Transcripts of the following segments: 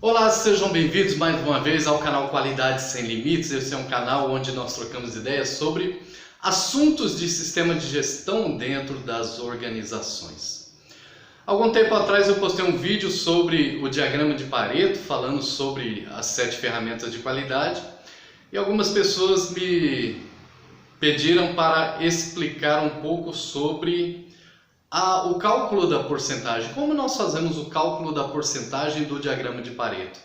Olá, sejam bem-vindos mais uma vez ao canal Qualidade Sem Limites. Esse é um canal onde nós trocamos ideias sobre assuntos de sistema de gestão dentro das organizações. Algum tempo atrás eu postei um vídeo sobre o diagrama de Pareto, falando sobre as 7 ferramentas de qualidade, e algumas pessoas me pediram para explicar um pouco sobre o cálculo da porcentagem, como nós fazemos o cálculo da porcentagem do diagrama de Pareto.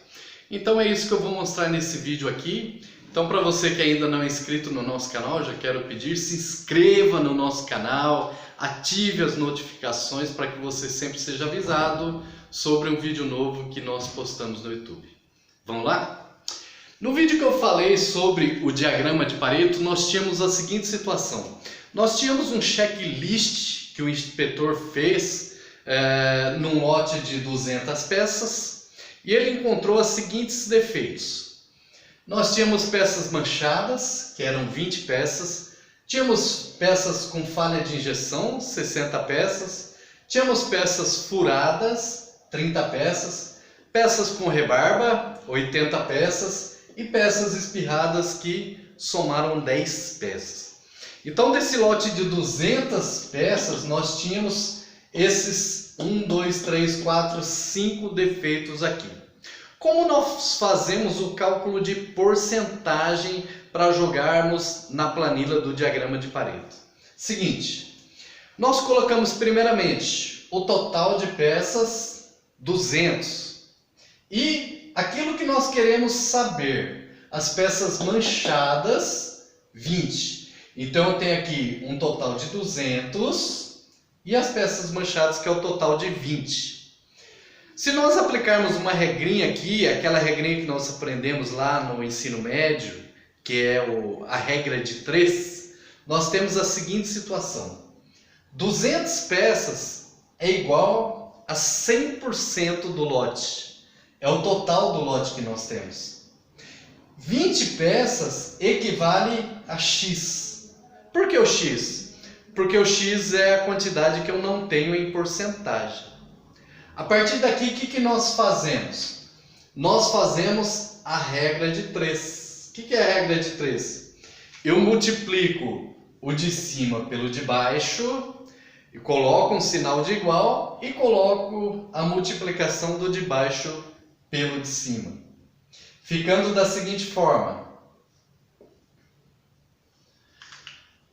Então é isso que eu vou mostrar nesse vídeo aqui. Então, para você que ainda não é inscrito no nosso canal, já quero pedir, se inscreva no nosso canal, ative as notificações para que você sempre seja avisado sobre um vídeo novo que nós postamos no YouTube. Vamos lá? No vídeo que eu falei sobre o diagrama de Pareto, nós tínhamos a seguinte situação. Nós tínhamos um checklist que o inspetor fez num lote de 200 peças e ele encontrou os seguintes defeitos. Nós tínhamos peças manchadas, que eram 20 peças, tínhamos peças com falha de injeção, 60 peças, tínhamos peças furadas, 30 peças, peças com rebarba, 80 peças e peças espirradas que somaram 10 peças. Então, desse lote de 200 peças, nós tínhamos esses 1, 2, 3, 4, 5 defeitos aqui. Como nós fazemos o cálculo de porcentagem para jogarmos na planilha do diagrama de Pareto? Seguinte, nós colocamos primeiramente o total de peças, 200. E aquilo que nós queremos saber, as peças manchadas, 20. Então eu tenho aqui um total de 200 e as peças manchadas, que é o total de 20. Se nós aplicarmos uma regrinha aqui, aquela regrinha que nós aprendemos lá no ensino médio, que é a regra de 3, nós temos a seguinte situação. 200 peças é igual a 100% do lote. É o total do lote que nós temos. 20 peças equivale a X. Por que o X? Porque o X é a quantidade que eu não tenho em porcentagem. A partir daqui, o que nós fazemos? Nós fazemos a regra de 3. O que é a regra de 3? Eu multiplico o de cima pelo de baixo, e coloco um sinal de igual e coloco a multiplicação do de baixo pelo de cima. Ficando da seguinte forma.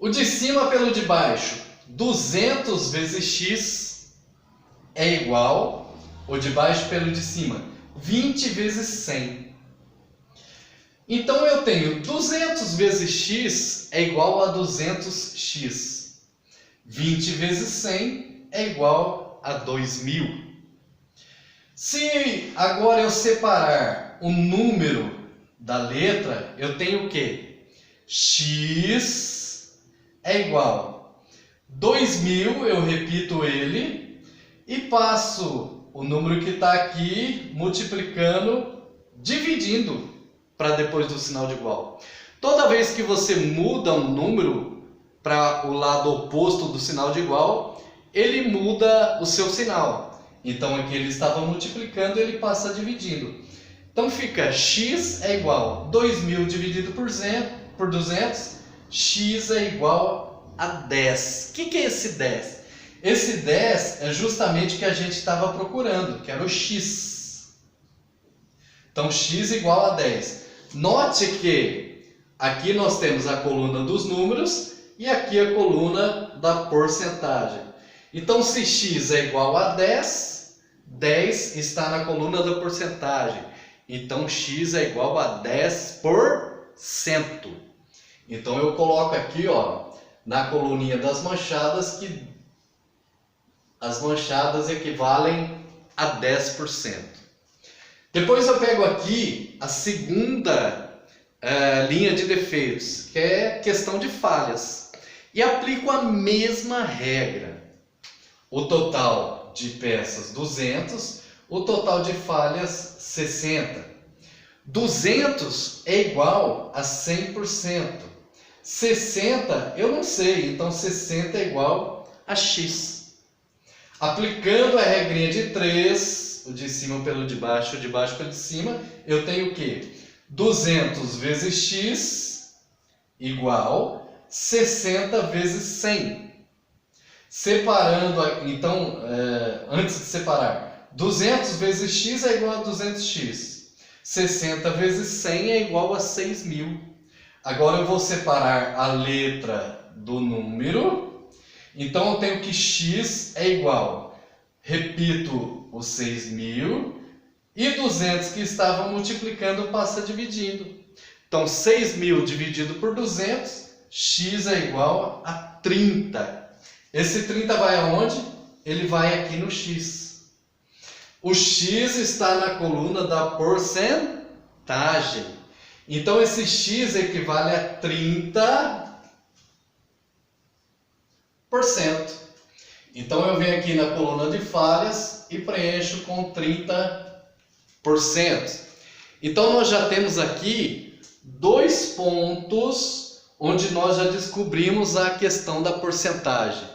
O de cima pelo de baixo, 200 vezes x é igual, o de baixo pelo de cima, 20 vezes 100. Então eu tenho 200 vezes x é igual a 200x. 20 vezes 100 é igual a 2000. Se agora eu separar o número da letra, eu tenho o quê? X é igual 2000, eu repito ele, e passo o número que está aqui multiplicando, dividindo para depois do sinal de igual. Toda vez que você muda um número para o lado oposto do sinal de igual, ele muda o seu sinal. Então aqui ele estava multiplicando, ele passa dividindo. Então fica x é igual 2000 dividido por 200, x é igual a 10. O que é esse 10? Esse 10 é justamente o que a gente estava procurando, que era o x. Então x igual a 10. Note que aqui nós temos a coluna dos números e aqui a coluna da porcentagem. Então se x é igual a 10, 10 está na coluna da porcentagem. Então x é igual a 10%. Então eu coloco aqui, ó, na coluninha das manchadas, que as manchadas equivalem a 10%. Depois eu pego aqui a segunda linha de defeitos, que é questão de falhas, e aplico a mesma regra. O total de peças 200, o total de falhas 60. 200 é igual a 100%. 60 eu não sei, então 60 é igual a x. Aplicando a regrinha de 3, o de cima pelo de baixo pelo de cima, eu tenho o quê? 200 vezes x igual 60 vezes 100. Separando, então, antes de separar, 200 vezes x é igual a 200x. 60 vezes 100 é igual a 6.000. Agora eu vou separar a letra do número. Então eu tenho que x é igual, repito, os 6.000 e 200 que estava multiplicando passa dividindo. Então 6.000 dividido por 200, x é igual a 30. Esse 30 vai aonde? Ele vai aqui no x. O x está na coluna da porcentagem. Então esse x equivale a 30%. Então eu venho aqui na coluna de falhas e preencho com 30%. Então nós já temos aqui 2 pontos onde nós já descobrimos a questão da porcentagem.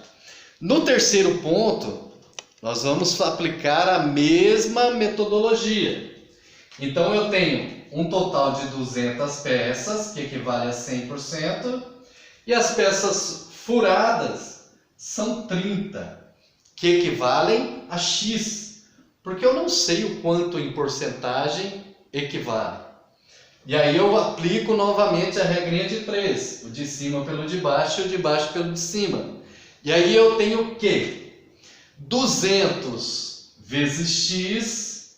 No terceiro ponto, nós vamos aplicar a mesma metodologia. Então eu tenho um total de 200 peças, que equivale a 100%, e as peças furadas são 30, que equivalem a x, porque eu não sei o quanto em porcentagem equivale. E aí eu aplico novamente a regrinha de 3, o de cima pelo de baixo e o de baixo pelo de cima. E aí eu tenho o quê? 200 vezes x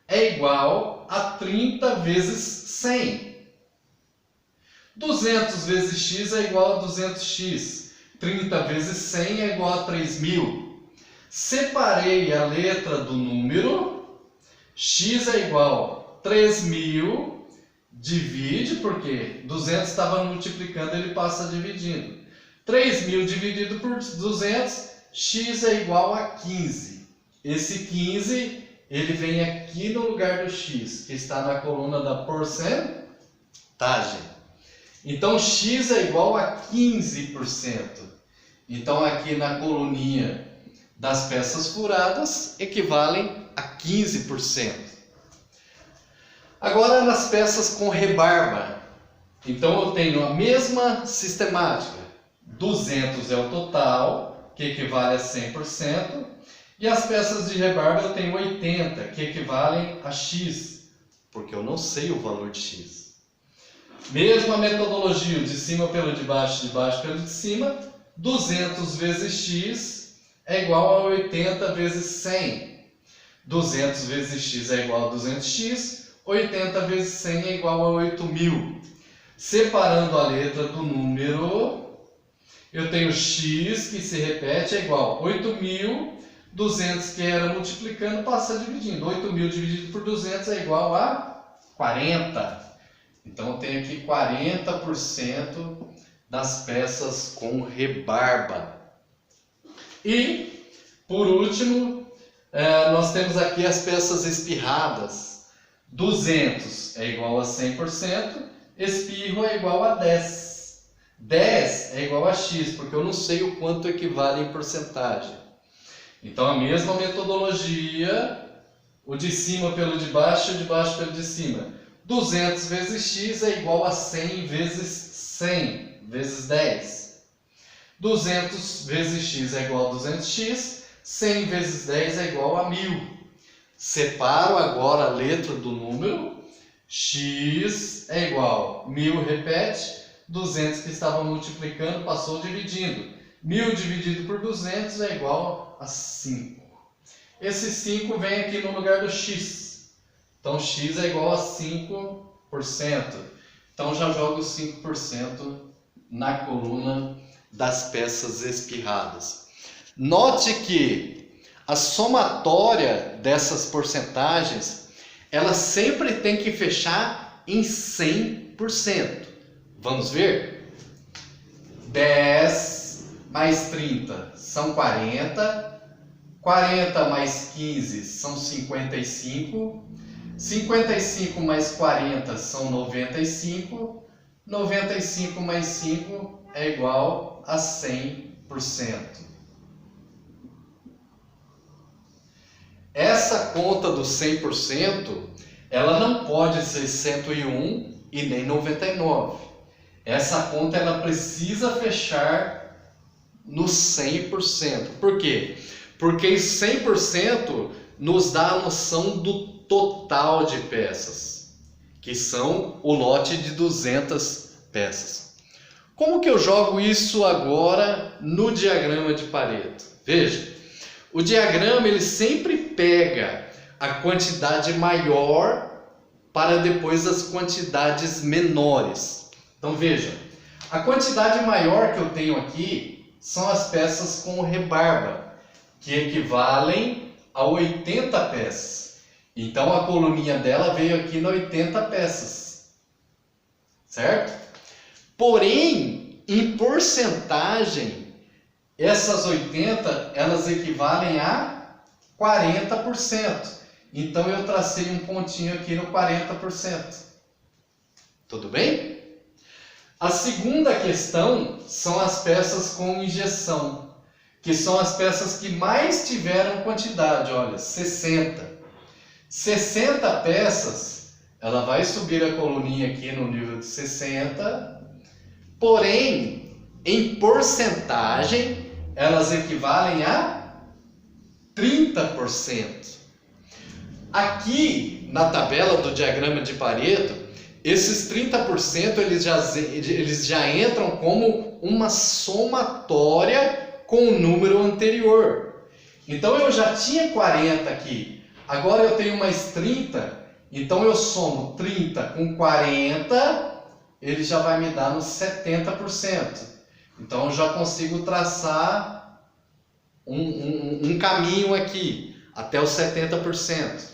é igual a 30 vezes 100. 200 vezes x é igual a 200x. 30 vezes 100 é igual a 3.000. Separei a letra do número. X é igual a 3.000. Divide, porque 200 estava multiplicando, ele passa dividindo. 3.000 dividido por 200, x é igual a 15. Esse 15, ele vem aqui no lugar do x, que está na coluna da porcentagem. Então, x é igual a 15%. Então, aqui na coluninha das peças furadas, equivalem a 15%. Agora, nas peças com rebarba. Então, eu tenho a mesma sistemática. 200 é o total, que equivale a 100%. E as peças de rebarba eu tenho 80, que equivalem a x, porque eu não sei o valor de x. Mesma metodologia, de cima pelo de baixo pelo de cima. 200 vezes x é igual a 80 vezes 100. 200 vezes x é igual a 200x. 80 vezes 100 é igual a 8.000. Separando a letra do número, eu tenho x, que se repete, é igual a 8.000. 200 que era multiplicando, passa dividindo. 8.000 dividido por 200 é igual a 40. Então, eu tenho aqui 40% das peças com rebarba. E, por último, nós temos aqui as peças espirradas. 200 é igual a 100%, espirro é igual a 10. 10 é igual a x, porque eu não sei o quanto equivale em porcentagem. Então, a mesma metodologia, o de cima pelo de baixo pelo de cima. 200 vezes x é igual a 100 vezes 100, vezes 10. 200 vezes x é igual a 200x, 100 vezes 10 é igual a 1.000. Separo agora a letra do número. X é igual a 1.000, repete. 200 que estava multiplicando passou dividindo. 1.000 dividido por 200 é igual a 5. Esse 5 vem aqui no lugar do x. Então, x é igual a 5%. Então, já jogo 5% na coluna das peças espirradas. Note que a somatória dessas porcentagens, ela sempre tem que fechar em 100%. Vamos ver? 10 mais 30 são 40. 40 mais 15 são 55. 55 mais 40 são 95. 95 mais 5 é igual a 100%. essa conta do 100%, ela não pode ser 101 e nem 99. Essa conta ela precisa fechar no 100%. Por quê? Porque 100% nos dá a noção do total de peças, que são o lote de 200 peças. Como que eu jogo isso agora no diagrama de Pareto? Veja, o diagrama ele sempre pega a quantidade maior para depois as quantidades menores. Então veja, a quantidade maior que eu tenho aqui são as peças com rebarba, que equivalem a 80 peças. Então a coluninha dela veio aqui na 80 peças, certo? Porém, em porcentagem, essas 80 elas equivalem a 40%. Então eu tracei um pontinho aqui no 40%. Tudo bem? A segunda questão são as peças com injeção, que são as peças que mais tiveram quantidade, olha, 60. 60 peças, ela vai subir a coluninha aqui no nível de 60, porém, em porcentagem, elas equivalem a 30%. Aqui, na tabela do diagrama de Pareto, esses 30% eles já entram como uma somatória com o número anterior. Então eu já tinha 40 aqui, agora eu tenho mais 30, então eu somo 30 com 40, ele já vai me dar nos 70%. Então eu já consigo traçar um caminho aqui, até os 70%.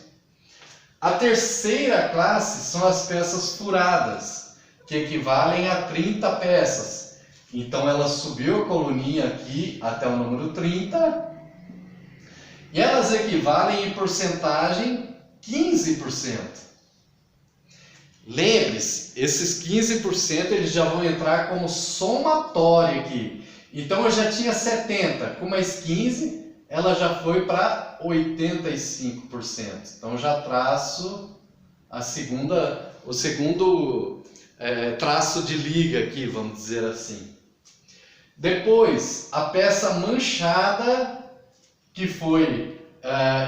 A terceira classe são as peças furadas, que equivalem a 30 peças. Então ela subiu a coluninha aqui até o número 30, e elas equivalem em porcentagem 15%. Lembre-se, esses 15% eles já vão entrar como somatório aqui. Então eu já tinha 70, com mais 15, ela já foi para 85%. Então eu já traço o segundo traço de liga aqui, vamos dizer assim. Depois, a peça manchada, que foi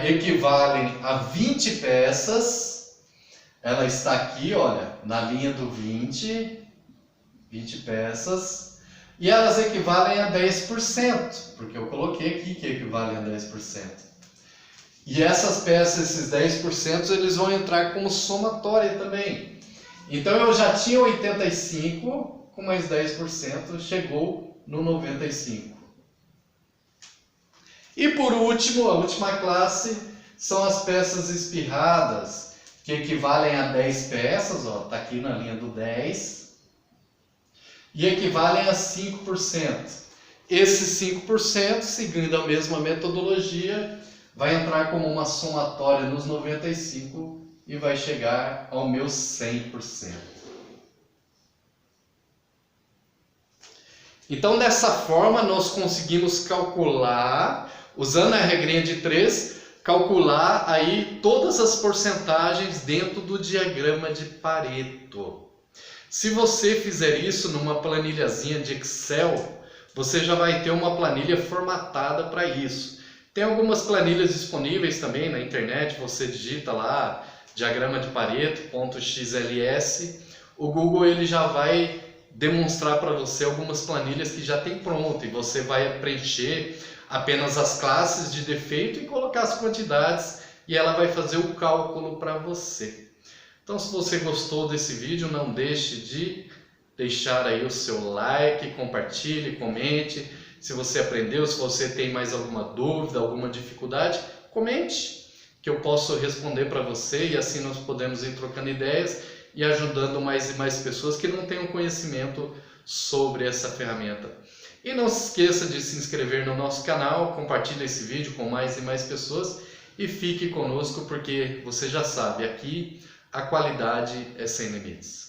equivalem a 20 peças, ela está aqui, olha, na linha do 20 peças. E elas equivalem a 10%, porque eu coloquei aqui que equivalem a 10%. E essas peças, esses 10%, eles vão entrar como somatória também. Então eu já tinha 85, com mais 10%, chegou no 95. E por último, a última classe, são as peças espirradas, que equivalem a 10 peças, ó, tá aqui na linha do 10. E equivalem a 5%. Esses 5%, seguindo a mesma metodologia, vai entrar como uma somatória nos 95 e vai chegar ao meu 100%. Então, dessa forma, nós conseguimos calcular, usando a regrinha de 3, calcular aí todas as porcentagens dentro do diagrama de Pareto. Se você fizer isso numa planilhazinha de Excel, você já vai ter uma planilha formatada para isso. Tem algumas planilhas disponíveis também na internet, você digita lá diagrama de Pareto.xls, o Google ele já vai demonstrar para você algumas planilhas que já tem pronto e você vai preencher apenas as classes de defeito e colocar as quantidades e ela vai fazer o cálculo para você. Então, se você gostou desse vídeo, não deixe de deixar aí o seu like, compartilhe, comente. Se você aprendeu, se você tem mais alguma dúvida, alguma dificuldade, comente, que eu posso responder para você e assim nós podemos ir trocando ideias e ajudando mais e mais pessoas que não tenham conhecimento sobre essa ferramenta. E não se esqueça de se inscrever no nosso canal, compartilhe esse vídeo com mais e mais pessoas e fique conosco porque você já sabe, aqui a qualidade é sem limites.